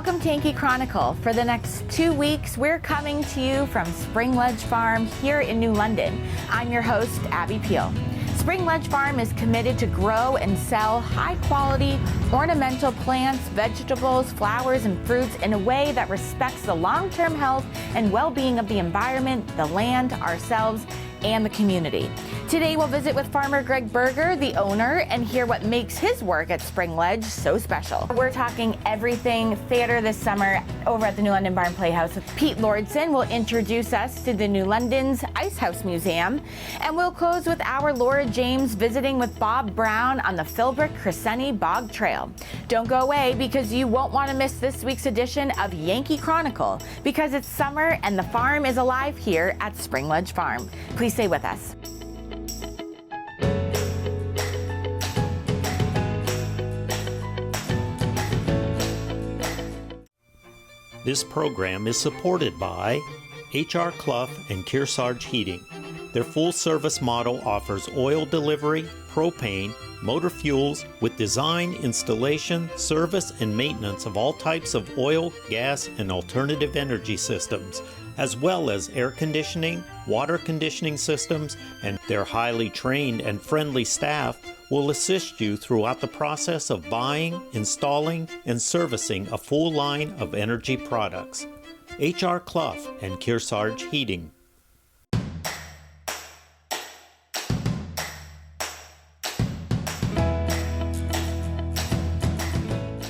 Welcome to Yankee Chronicle. For the next 2 weeks, we're coming to you from Spring Ledge Farm here in New London. I'm your host, Abby Peel. Spring Ledge Farm is committed to grow and sell high-quality ornamental plants, vegetables, flowers, and fruits in a way that respects the long-term health and well-being of the environment, the land, ourselves, and the community. Today we'll visit with farmer Greg Berger, the owner, and hear what makes his work at Spring Ledge so special. We're talking everything theater this summer over at the New London Barn Playhouse. Pete Lauridsen will introduce us to the New London's Ice House Museum, and we'll close with our Laura James visiting with Bob Brown on the Philbrick-Cricenti Bog Trail. Don't go away because you won't want to miss this week's edition of Yankee Chronicle because it's summer and the farm is alive here at Spring Ledge Farm. Please stay with us. This program is supported by H.R. Clough and Kearsarge Heating. Their full-service model offers oil delivery, propane, motor fuels with design, installation, service, and maintenance of all types of oil, gas, and alternative energy systems, as well as air conditioning, water conditioning systems, and their highly trained and friendly staff will assist you throughout the process of buying, installing, and servicing a full line of energy products. H.R. Clough and Kearsarge Heating.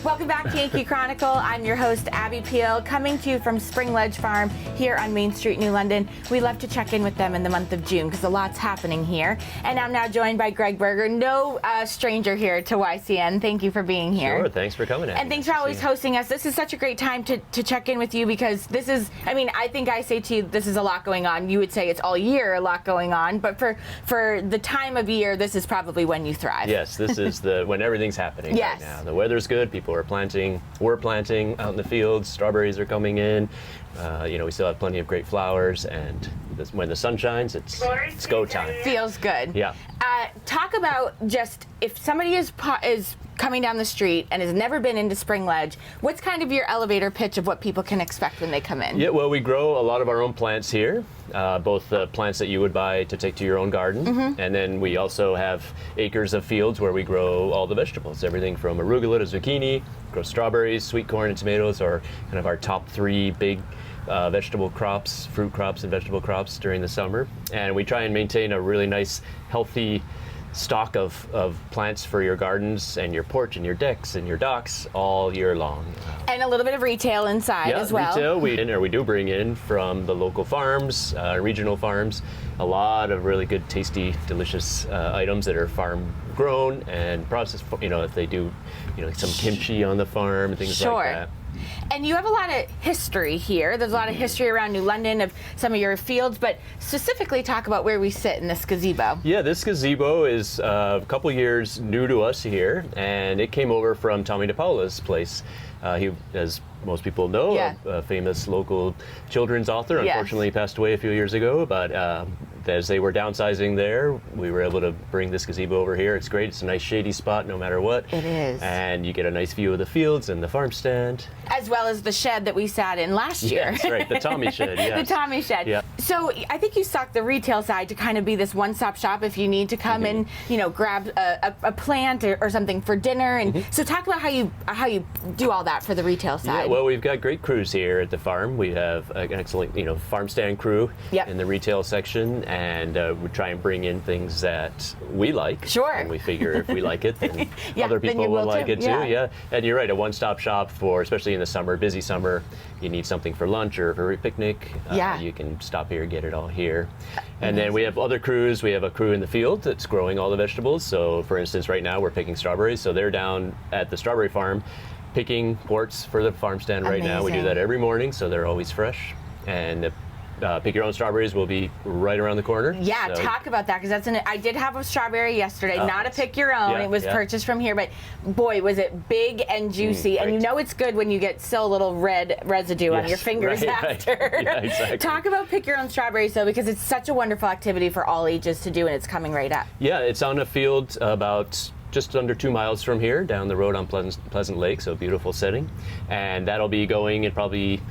Welcome back to Yankee Chronicle. I'm your host, Abby Peel, coming to you from Spring Ledge Farm here on Main Street, New London. We love to check in with them in the month of June because a lot's happening here. And I'm now joined by Greg Berger, no stranger here to YCN. Thank you for being here. Sure, thanks for coming. And thanks for always hosting us. This is such a great time to check in with you because this is, I mean, I think I say to you, this is a lot going on. You would say it's all year a lot going on, but for the time of year, this is probably when you thrive. Yes, this is when everything's happening right now. The weather's good, people are planting, we're planting out in the fields, strawberries are coming in, we still have plenty of great flowers, and when the sun shines, it's go time. Feels good. Yeah. Talk about just if somebody is coming down the street and has never been into Spring Ledge, what's kind of your elevator pitch of what people can expect when they come in? Yeah, well, we grow a lot of our own plants here, both the plants that you would buy to take to your own garden, and then we also have acres of fields where we grow all the vegetables, everything from arugula to zucchini, grow strawberries, sweet corn, and tomatoes are kind of our top three big vegetable crops, fruit crops and vegetable crops during the summer. And we try and maintain a really nice, healthy stock of plants for your gardens and your porch and your decks and your docks all year long. And a little bit of retail inside as well. Retail, we do bring in from the local farms, regional farms, a lot of really good, tasty, delicious items that are farm grown and processed, if they do, some kimchi on the farm and things like that. And you have a lot of history here. There's a lot of history around New London of some of your fields, but specifically talk about where we sit in this gazebo. Yeah, this gazebo is a couple years new to us here, and it came over from Tommy DePaola's place. He, as most people know, a famous local children's author, unfortunately passed away a few years ago, but as they were downsizing there, we were able to bring this gazebo over here. It's great. It's a nice shady spot no matter what. It is. And you get a nice view of the fields and the farm stand. As well as the shed that we sat in last year. That's right, the Tommy shed, yes. The Tommy shed. Yeah. So I think you stock the retail side to kind of be this one-stop shop if you need to come and, grab a plant or something for dinner. And so talk about how you do all that for the retail side. Yeah, well, we've got great crews here at the farm. We have an excellent, farm stand crew in the retail section. And we try and bring in things that we like. Sure. And we figure if we like it, then other people will like it too. Yeah. And you're right, a one-stop shop for, especially in the summer, busy summer, you need something for lunch or for a picnic. You can stop here and get it all here. And then we have other crews. We have a crew in the field that's growing all the vegetables. So for instance, right now we're picking strawberries. So they're down at the strawberry farm picking quarts for the farm stand right now. We do that every morning, so they're always fresh. And pick your own strawberries will be right around the corner. Yeah, so talk about that, because I did have a strawberry yesterday, not a pick your own. It was purchased from here, but boy, was it big and juicy. And it's good when you get still a little red residue on your fingers after. Right. Yeah, exactly. Talk about pick your own strawberries though, because it's such a wonderful activity for all ages to do, and it's coming right up. Yeah, it's on a field about just under 2 miles from here, down the road on Pleasant Lake, so beautiful setting. And that'll be going in probably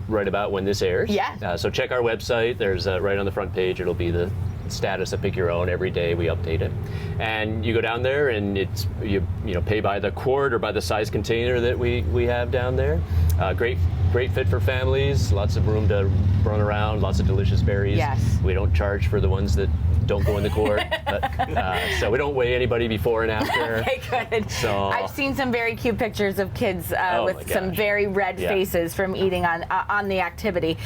right about when this airs. Yeah. So check our website. There's right on the front page, it'll be the status of Pick Your Own. Every day we update it, and you go down there and it's you pay by the quart or by the size container that we have down there. Great fit for families, lots of room to run around, lots of delicious berries. Yes. We don't charge for the ones that don't go in the quart, so we don't weigh anybody before and after. Okay, good. So I've seen some very cute pictures of kids with some very red faces from eating on the activity.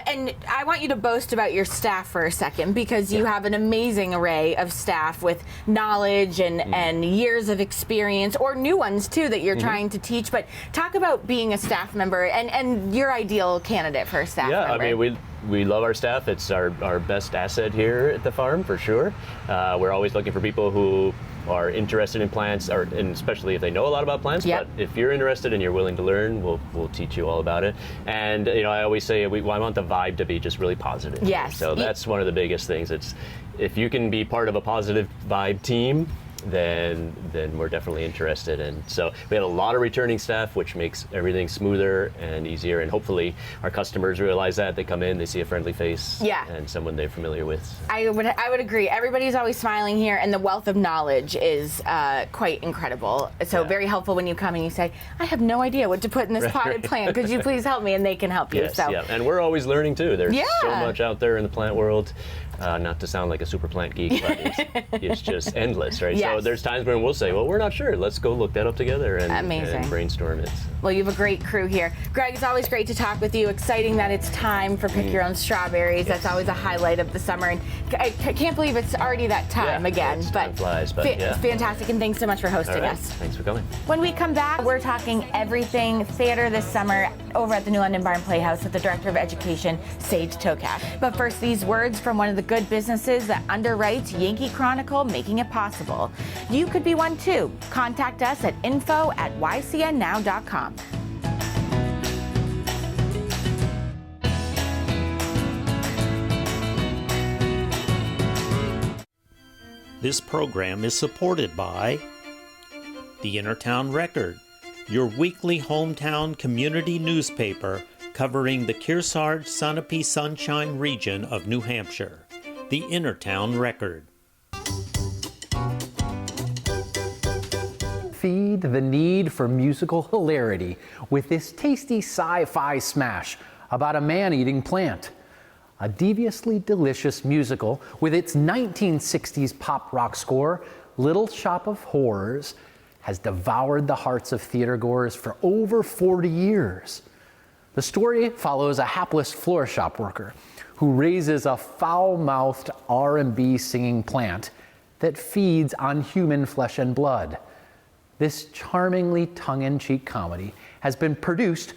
And I want you to boast about your staff for a second, because you have an amazing array of staff with knowledge and years of experience, or new ones too that you're trying to teach. But talk about being a staff member and your ideal candidate for a staff member. I mean, we love our staff. It's our best asset here at the farm, for sure. We're always looking for people who are interested in plants, and especially if they know a lot about plants. Yep. But if you're interested and you're willing to learn, we'll teach you all about it. And I always say I want the vibe to be just really positive. Yes. So that's one of the biggest things. It's if you can be part of a positive vibe team, then we're definitely interested. And so we have a lot of returning staff, which makes everything smoother and easier. And hopefully our customers realize that. They come in, they see a friendly face, and someone they're familiar with. I would agree. Everybody's always smiling here, and the wealth of knowledge is quite incredible. So very helpful when you come and you say, I have no idea what to put in this potted plant. Could you please help me? And they can help you. Yes, and we're always learning too. There's so much out there in the plant world. Not to sound like a super plant geek, but it's just endless, right? Yes. So there's times when we'll say, well, we're not sure. Let's go look that up together and brainstorm it. Well, you have a great crew here. Greg, it's always great to talk with you. Exciting that it's time for Pick Your Own Strawberries. That's always a highlight of the summer. And I can't believe it's already that time again. Time flies, but fantastic, and thanks so much for hosting us. Thanks for coming. When we come back, we're talking everything theater this summer over at the New London Barn Playhouse with the Director of Education, Sage Tokach. But first, these words from one of the good businesses that underwrites Yankee Chronicle, making it possible. You could be one too. Contact us at info@ycnnow.com. This program is supported by the Innertown Record, your weekly hometown community newspaper covering the Kearsarge Sunapee Sunshine region of New Hampshire. The Innertown Record. Feed the need for musical hilarity with this tasty sci-fi smash about a man-eating plant. A deviously delicious musical with its 1960s pop rock score, Little Shop of Horrors, has devoured the hearts of theatergoers for over 40 years. The story follows a hapless floor shop worker who raises a foul-mouthed R&B singing plant that feeds on human flesh and blood. This charmingly tongue-in-cheek comedy has been produced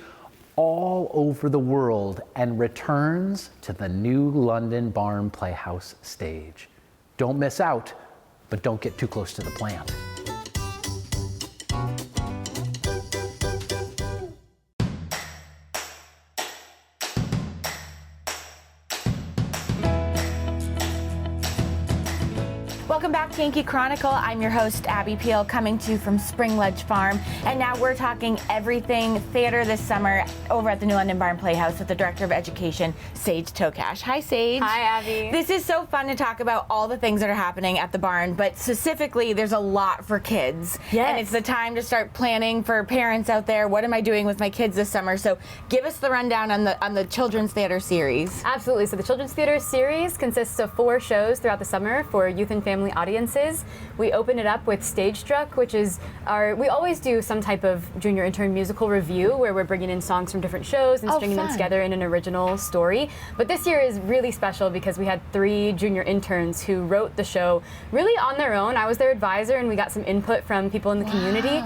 all over the world and returns to the New London Barn Playhouse stage. Don't miss out, but don't get too close to the plant. Welcome back to Yankee Chronicle. I'm your host, Abby Peel, coming to you from Spring Ledge Farm. And now we're talking everything theater this summer over at the New London Barn Playhouse with the Director of Education, Sage Tokach. Hi, Sage. Hi, Abby. This is so fun to talk about all the things that are happening at the barn, but specifically, there's a lot for kids. Yes. And it's the time to start planning for parents out there. What am I doing with my kids this summer? So give us the rundown on the Children's Theater series. Absolutely. So the Children's Theater series consists of 4 shows throughout the summer for youth and family audiences. We open it up with Stage Struck, which is we always do some type of junior intern musical review where we're bringing in songs from different shows and stringing them together in an original story. But this year is really special because we had 3 junior interns who wrote the show really on their own. I was their advisor and we got some input from people in the community.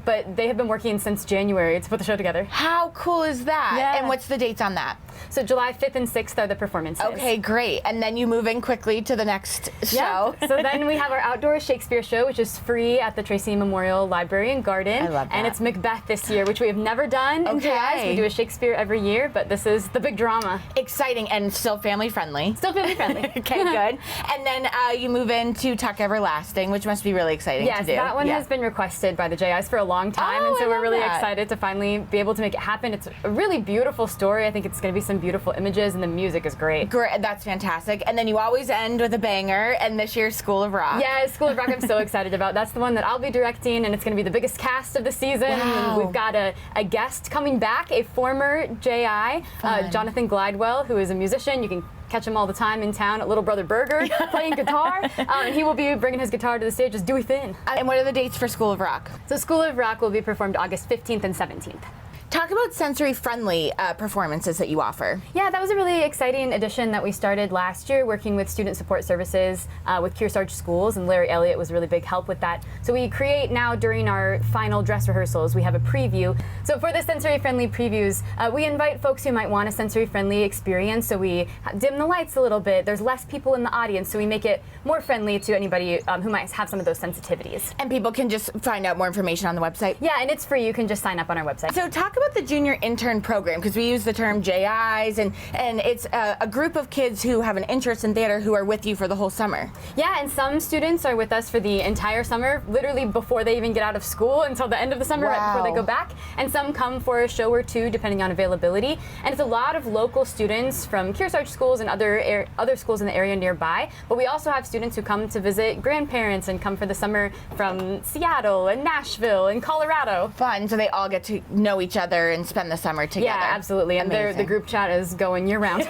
But they have been working since January to put the show together. How cool is that? Yeah. And what's the dates on that? So July 5th and 6th are the performances. Okay, great. And then you move in quickly to the next show. So then we have our outdoor Shakespeare show, which is free at the Tracy Memorial Library and Garden. I love that. And it's Macbeth this year, which we have never done in JIs. We do a Shakespeare every year, but this is the big drama. Exciting and still family friendly. Still family friendly. Okay, good. And then you move into Tuck Everlasting, which must be really exciting to do. Yes, that one has been requested by the JIs for a long time, and so we're really excited to finally be able to make it happen. It's a really beautiful story. I think it's going to be some beautiful images, and the music is great. Great, that's fantastic. And then you always end with a banger, and this year's School of Rock. Yeah, School of Rock I'm so excited about. That's the one that I'll be directing, and it's going to be the biggest cast of the season. Wow. And we've got a guest coming back, a former JI, Jonathan Glidewell, who is a musician. You can catch him all the time in town at Little Brother Burger playing guitar. And he will be bringing his guitar to the stage as Dewey Finn. And what are the dates for School of Rock? So School of Rock will be performed August 15th and 17th. Talk about sensory-friendly performances that you offer. Yeah, that was a really exciting addition that we started last year, working with student support services with Kearsarge Schools, and Larry Elliott was a really big help with that. So we create now during our final dress rehearsals, we have a preview. So for the sensory-friendly previews, we invite folks who might want a sensory-friendly experience, so we dim the lights a little bit. There's less people in the audience, so we make it more friendly to anybody who might have some of those sensitivities. And people can just find out more information on the website? Yeah, and it's free. You can just sign up on our website. So talk about the junior intern program, because we use the term JIs, and it's a group of kids who have an interest in theater who are with you for the whole summer. Yeah, and some students are with us for the entire summer, literally before they even get out of school until the end of the summer, right before they go back. And some come for a show or two, depending on availability. And it's a lot of local students from Kearsarge schools and other schools in the area nearby. But we also have students who come to visit grandparents and come for the summer from Seattle and Nashville and Colorado. Fun, so they all get to know each other and spend the summer together. Yeah, absolutely. And the group chat is going year round.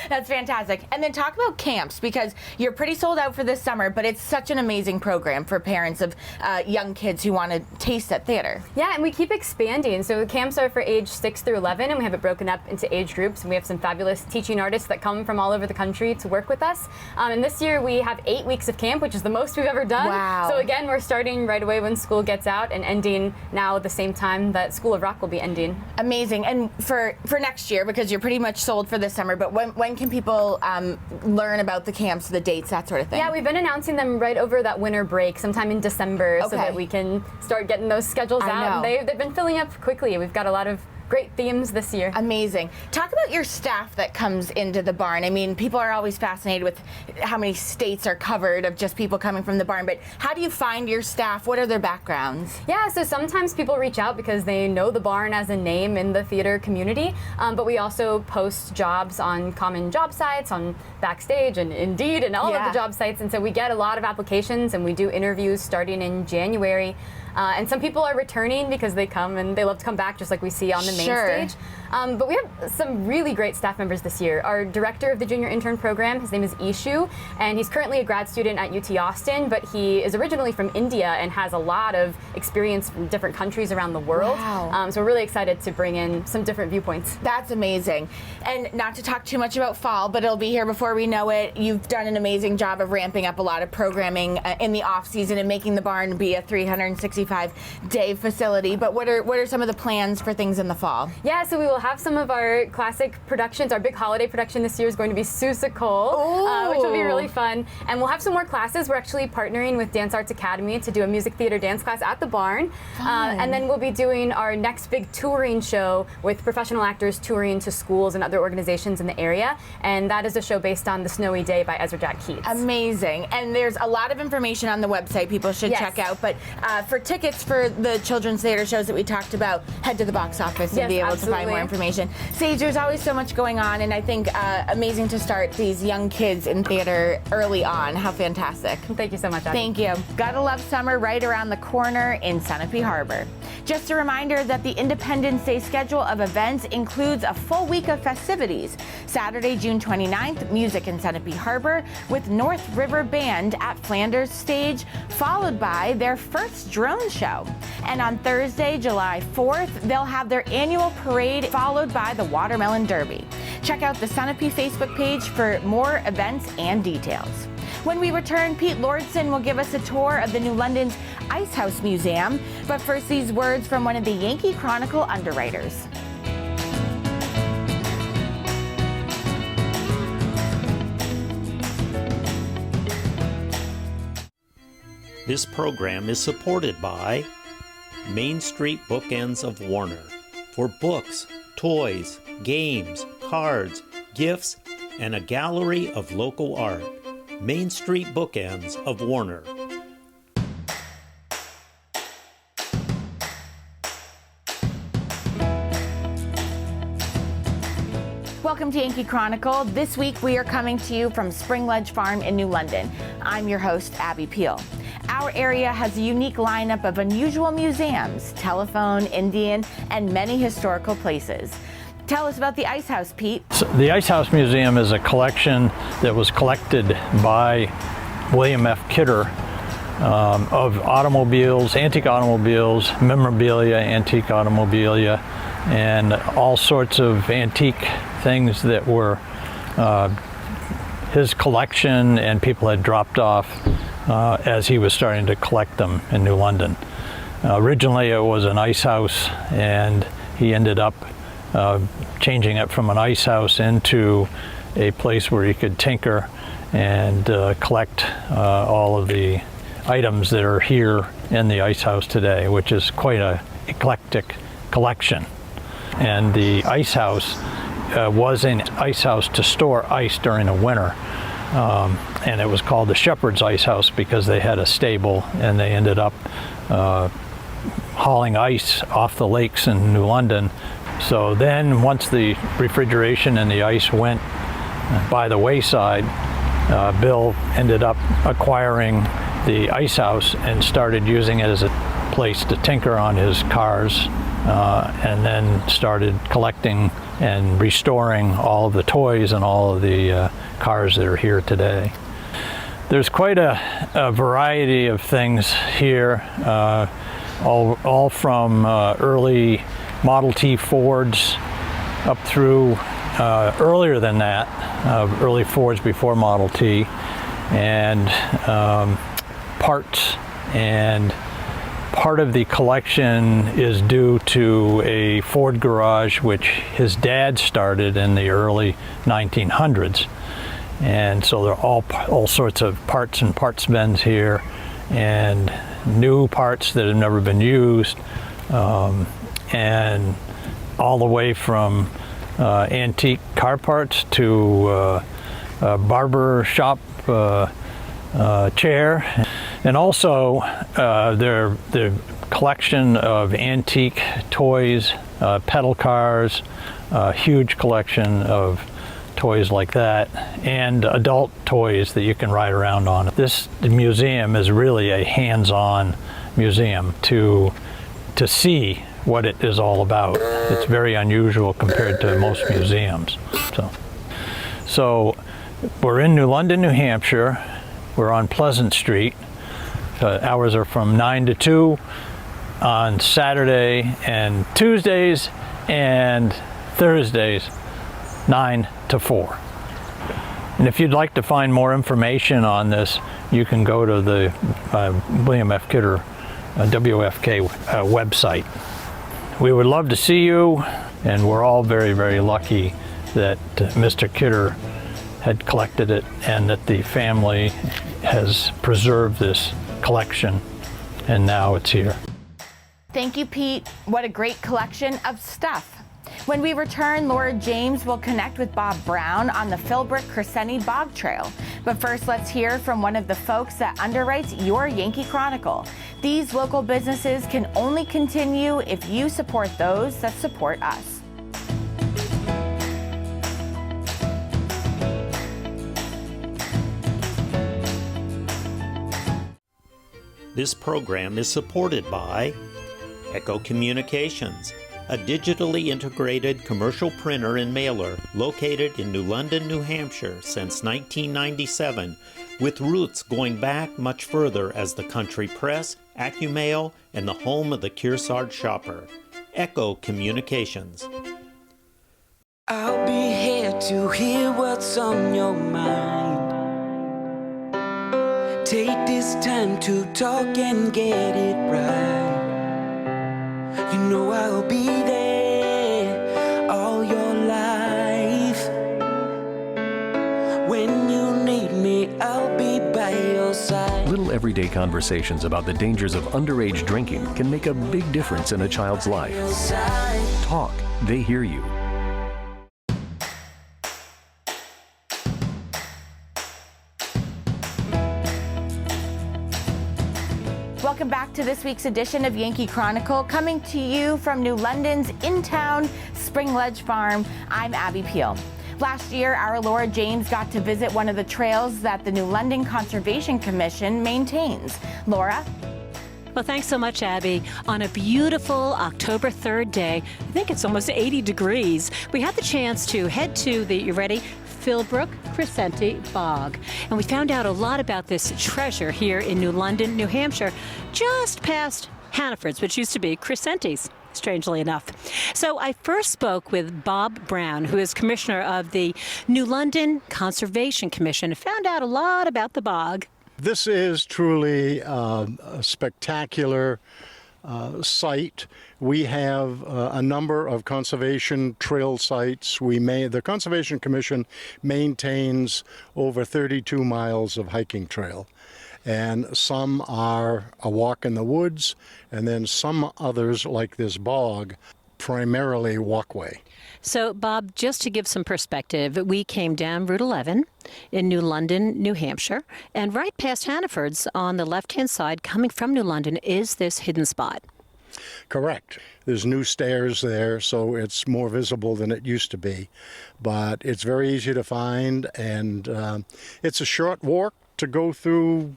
That's fantastic. And then talk about camps, because you're pretty sold out for this summer, but it's such an amazing program for parents of young kids who want to taste that theater. Yeah, and we keep expanding. So the camps are for age 6 through 11, and we have it broken up into age groups. And we have some fabulous teaching artists that come from all over the country to work with us. And this year we have 8 weeks of camp, which is the most we've ever done. Wow. So again, we're starting right away when school gets out and ending now at the same time that School of Rock will be ending. Amazing. And for next year, because you're pretty much sold for this summer, but when can people learn about the camps, the dates, that sort of thing? Yeah, we've been announcing them right over that winter break, sometime in December, so that we can start getting those schedules out. And they've been filling up quickly. We've got a lot of great themes this year. Amazing. Talk about your staff that comes into the barn. I mean, people are always fascinated with how many states are covered of just people coming from the barn, but how do you find your staff? What are their backgrounds? Yeah, so sometimes people reach out because they know the barn as a name in the theater community, but we also post jobs on common job sites, on Backstage and Indeed and all of the job sites, and so we get a lot of applications, and we do interviews starting in January. And some people are returning because they come and they love to come back, just like we see on the main stage. But we have some really great staff members this year. Our director of the junior intern program, his name is Ishu, and he's currently a grad student at UT Austin, but he is originally from India and has a lot of experience from different countries around the world. Wow. So we're really excited to bring in some different viewpoints. That's amazing. And not to talk too much about fall, but it'll be here before we know it. You've done an amazing job of ramping up a lot of programming in the off season and making the barn be a 365-day facility. But what are some of the plans for things in the fall? Yeah, so we will have some of our classic productions. Our big holiday production this year is going to be Seussical, which will be really fun. And we'll have some more classes. We're actually partnering with Dance Arts Academy to do a music theater dance class at the barn. And then we'll be doing our next big touring show with professional actors touring to schools and other organizations in the area. And that is a show based on The Snowy Day by Ezra Jack Keats. Amazing. And there's a lot of information on the website people should check out. But for tickets for the children's theater shows that we talked about, head to the box office and be able to find more information. Sage, there's always so much going on, and I think amazing to start these young kids in theater early on. How fantastic. Thank you so much, Abby. Thank you. Gotta love summer right around the corner in Sunapee Harbor. Just a reminder that the Independence Day schedule of events includes a full week of festivities. Saturday, June 29th, music in Sunapee Harbor with North River Band at Flanders Stage, followed by their first drone show. And on Thursday, July 4th, they'll have their annual parade, followed by the Watermelon Derby. Check out the Sunapee Facebook page for more events and details. When we return, Pete Lauridsen will give us a tour of the New London's Ice House Museum. But first, these words from one of the Yankee Chronicle underwriters. This program is supported by Main Street Bookends of Warner for books, toys, games, cards, gifts, and a gallery of local art. Main Street Bookends of Warner. Welcome to Yankee Chronicle. This week we are coming to you from Spring Ledge Farm in New London. I'm your host, Abby Peel. Our area has a unique lineup of unusual museums, telephone, Indian, and many historical places. Tell us about the Ice House, Pete. So the Ice House Museum is a collection that was collected by William F. Kidder of automobiles, antique automobiles, memorabilia, antique automobilia, and all sorts of antique things that were his collection and people had dropped off as he was starting to collect them in New London. Originally it was an ice house, and he ended up changing it from an ice house into a place where he could tinker and collect all of the items that are here in the ice house today, which is quite an eclectic collection. And the ice house was an ice house to store ice during the winter, and it was called the Shepherd's Ice House because they had a stable, and they ended up hauling ice off the lakes in New London. So then once the refrigeration and the ice went by the wayside, Bill ended up acquiring the ice house and started using it as a place to tinker on his cars, and then started collecting and restoring all of the toys and all of the cars that are here today. There's quite a variety of things here, all from early Model T Fords up through earlier than that, early Fords before Model T, and parts. And part of the collection is due to a Ford garage which his dad started in the early 1900s. And so there are all sorts of parts and parts bins here, and new parts that have never been used, and all the way from antique car parts to a barber shop chair, and also the collection of antique toys, pedal cars, a huge collection of toys like that, and adult toys that you can ride around on. This museum is really a hands-on museum to see what it is all about. It's very unusual compared to most museums. So we're in New London, New Hampshire. We're on Pleasant Street. Hours are from 9 to 2 on Saturday and Tuesdays, and Thursdays 9 to 4. And if you'd like to find more information on this, you can go to the William F. Kidder WFK website. We would love to see you, and we're all very, very lucky that Mr. Kidder had collected it and that the family has preserved this collection, and now it's here. Thank you, Pete. What a great collection of stuff. When we return, Laura James will connect with Bob Brown on the Philbrick-Cricenti Bog Trail. But first, let's hear from one of the folks that underwrites your Yankee Chronicle. These local businesses can only continue if you support those that support us. This program is supported by Echo Communications, a digitally integrated commercial printer and mailer located in New London, New Hampshire since 1997, with roots going back much further as the country press, AccuMail, and the home of the Kearsarge shopper. Echo Communications. I'll be here to hear what's on your mind. Take this time to talk and get it right. You know I'll be there all your life. When you need me, I'll be by your side. Little everyday conversations about the dangers of underage drinking can make a big difference in a child's life. Talk, they hear you. Welcome back to this week's edition of Yankee Chronicle, coming to you from New London's in-town Spring Ledge Farm. I'm Abby Peel. Last year, our Laura James got to visit one of the trails that the New London Conservation Commission maintains. Laura? Well, thanks so much, Abby. On a beautiful October 3rd day, I think it's almost 80 degrees, we had the chance to head to the, you ready? Philbrick-Cricenti Bog. And we found out a lot about this treasure here in New London, New Hampshire, just past Hannaford's, which used to be Cricenti's, strangely enough. So I first spoke with Bob Brown, who is commissioner of the New London Conservation Commission, and found out a lot about the bog. This is truly a spectacular site. We have a number of conservation trail sites. The Conservation Commission maintains over 32 miles of hiking trail, and some are a walk in the woods, and then some others, like this bog, primarily walkway. So, Bob, just to give some perspective, we came down Route 11 in New London, New Hampshire, and right past Hannaford's on the left-hand side, coming from New London, is this hidden spot. Correct. There's new stairs there, so it's more visible than it used to be. But it's very easy to find, and it's a short walk to go through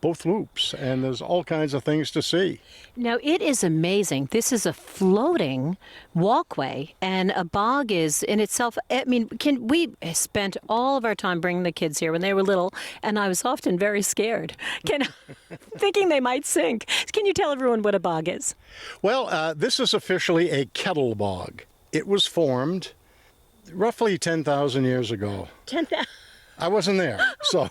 both loops, and there's all kinds of things to see. Now, it is amazing. This is a floating walkway, and a bog is in itself, I mean, we spent all of our time bringing the kids here when they were little, and I was often very scared, thinking they might sink. Can you tell everyone what a bog is? Well, this is officially a kettle bog. It was formed roughly 10,000 years ago. 10,000? I wasn't there, so.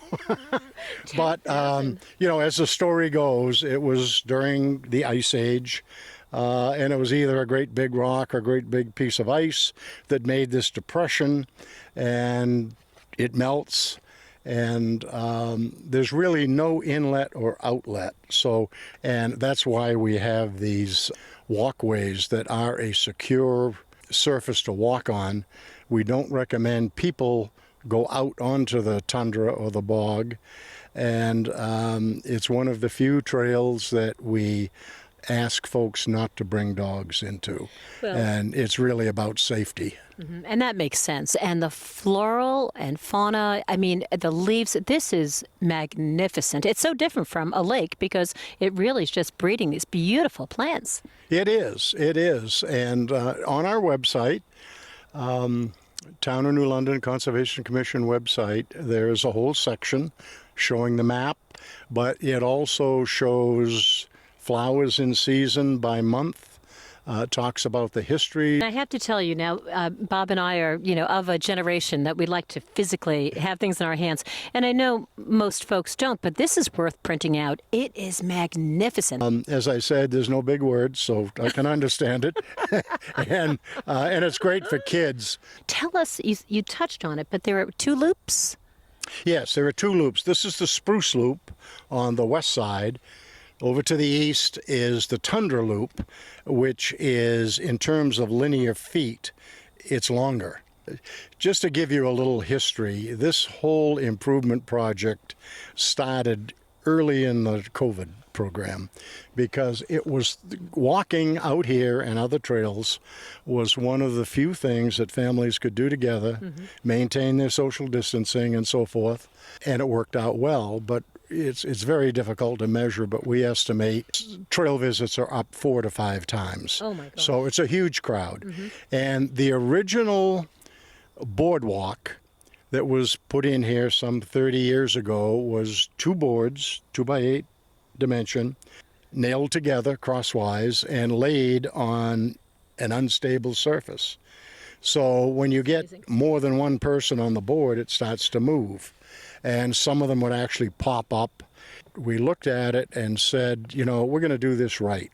But, as the story goes, it was during the Ice Age, and it was either a great big rock or a great big piece of ice that made this depression, and it melts, and there's really no inlet or outlet. And that's why we have these walkways that are a secure surface to walk on. We don't recommend people go out onto the tundra or the bog, and it's one of the few trails that we ask folks not to bring dogs into. Well, and it's really about safety. Mm-hmm. And that makes sense. And the floral and fauna, I mean, the leaves, this is magnificent. It's so different from a lake because it really is just breeding these beautiful plants. It is. And on our website, Town of New London Conservation Commission website, there's a whole section showing the map, but it also shows flowers in season by month. Talks about the history. I have to tell you now, Bob and I are, of a generation that we like to physically have things in our hands. And I know most folks don't, but this is worth printing out. It is magnificent. As I said, there's no big words, so I can understand it. and it's great for kids. Tell us, you touched on it, but there are 2 loops? Yes, there are 2 loops. This is the Spruce Loop on the west side. Over to the east is the Tundra Loop, which is, in terms of linear feet, it's longer. Just to give you a little history, this whole improvement project started early in the COVID program because it was walking out here and other trails was one of the few things that families could do together, maintain their social distancing and so forth, and it worked out well. But it's very difficult to measure, but we estimate trail visits are up 4 to 5 times. Oh my God. So it's a huge crowd. And the original boardwalk that was put in here some 30 years ago was 2 boards, 2x8 dimension, nailed together crosswise and laid on an unstable surface. So when you get more than one person on the board, it starts to move. And some of them would actually pop up. We looked at it and said, we're going to do this right.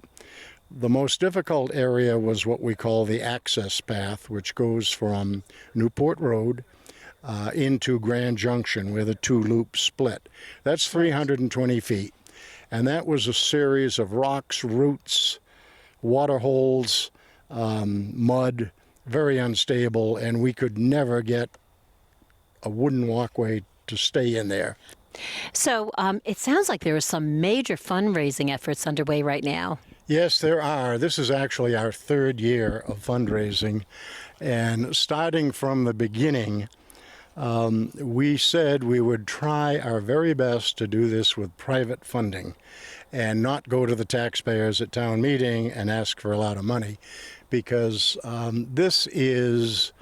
The most difficult area was what we call the access path, which goes from Newport Road into Grand Junction, where the 2 loops split. That's 320 feet. And that was a series of rocks, roots, water holes, mud, very unstable, and we could never get a wooden walkway to stay in there. So it sounds like there are some major fundraising efforts underway right now. Yes, there are. This is actually our third year of fundraising. And starting from the beginning, we said we would try our very best to do this with private funding and not go to the taxpayers at town meeting and ask for a lot of money, because this is,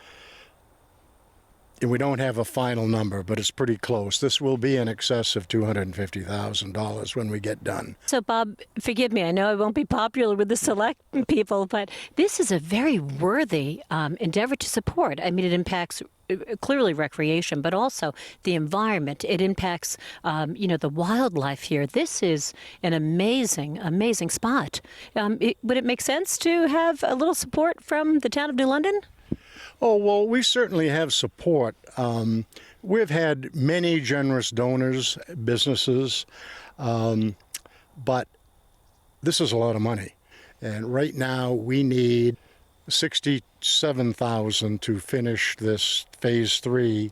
we don't have a final number, but it's pretty close. This will be in excess of $250,000 when we get done. So, Bob, forgive me, I know I won't be popular with the select people, but this is a very worthy endeavor to support. I mean, it impacts clearly recreation, but also the environment. It impacts, the wildlife here. This is an amazing, amazing spot. Would it make sense to have a little support from the town of New London? Oh, well, we certainly have support. We've had many generous donors, businesses, but this is a lot of money. And right now we need $67,000 to finish this phase 3.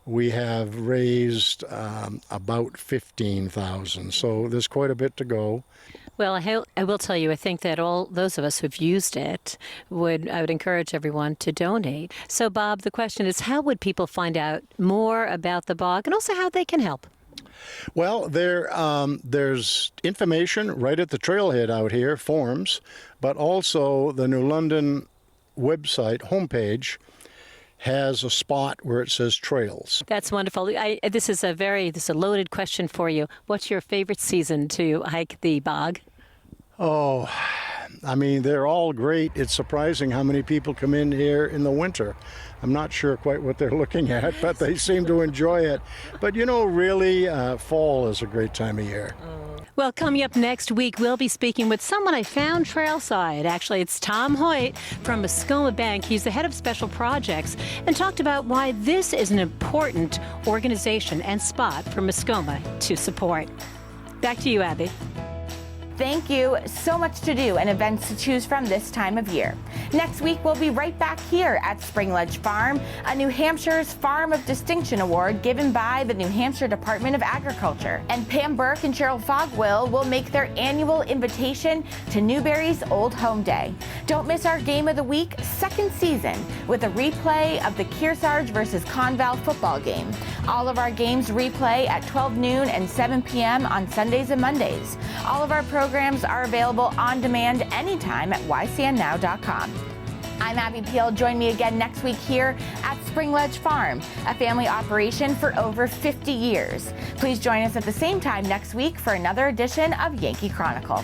We have raised about $15,000, so there's quite a bit to go. Well, I will tell you, I think that all those of us who've used it I would encourage everyone to donate. So, Bob, the question is, how would people find out more about the bog and also how they can help? Well, there's information right at the trailhead out here, forms, but also the New London website homepage has a spot where it says trails. That's wonderful. This is a loaded question for you. What's your favorite season to hike the bog? Oh, I mean, they're all great. It's surprising how many people come in here in the winter. I'm not sure quite what they're looking at, but they seem to enjoy it. But really, fall is a great time of year. Well, coming up next week, we'll be speaking with someone I found trailside. Actually, it's Tom Hoyt from Muskoma Bank. He's the head of special projects and talked about why this is an important organization and spot for Muskoma to support. Back to you, Abby. Thank you. So much to do and events to choose from this time of year. Next week, we'll be right back here at Spring Ledge Farm, a New Hampshire's Farm of Distinction Award given by the New Hampshire Department of Agriculture. And Pam Burke and Cheryl Fogwill will make their annual invitation to Newberry's Old Home Day. Don't miss our Game of the Week second season with a replay of the Kearsarge versus Conval football game. All of our games replay at 12 noon and 7 p.m. on Sundays and Mondays. All of our programs are available on demand anytime at ycnnow.com. I'm Abby Peel. Join me again next week here at Spring Ledge Farm, a family operation for over 50 years. Please join us at the same time next week for another edition of Yankee Chronicle.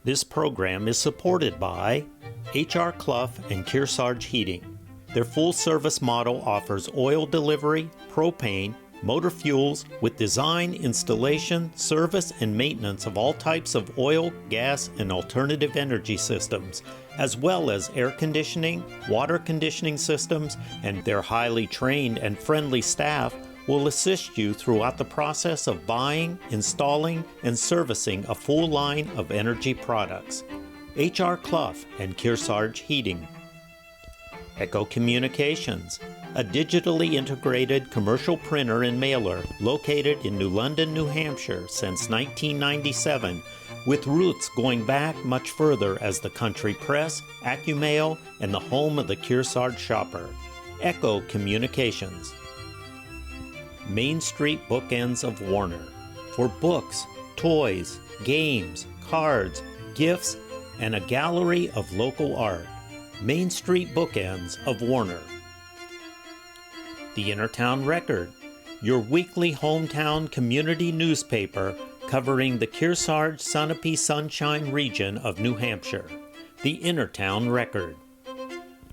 This program is supported by H.R. Clough and Kearsarge Heating. Their full-service model offers oil delivery, propane, motor fuels with design, installation, service, and maintenance of all types of oil, gas, and alternative energy systems, as well as air conditioning, water conditioning systems, and their highly trained and friendly staff will assist you throughout the process of buying, installing, and servicing a full line of energy products. H.R. Clough and Kearsarge Heating. Echo Communications, a digitally integrated commercial printer and mailer located in New London, New Hampshire since 1997, with roots going back much further as the country press, AccuMail, and the home of the Kearsarge shopper. Echo Communications. Main Street Bookends of Warner, for books, toys, games, cards, gifts, and a gallery of local art. Main Street Bookends of Warner. The Innertown Record, your weekly hometown community newspaper covering the Kearsarge Sunapee Sunshine region of New Hampshire. The Innertown Record.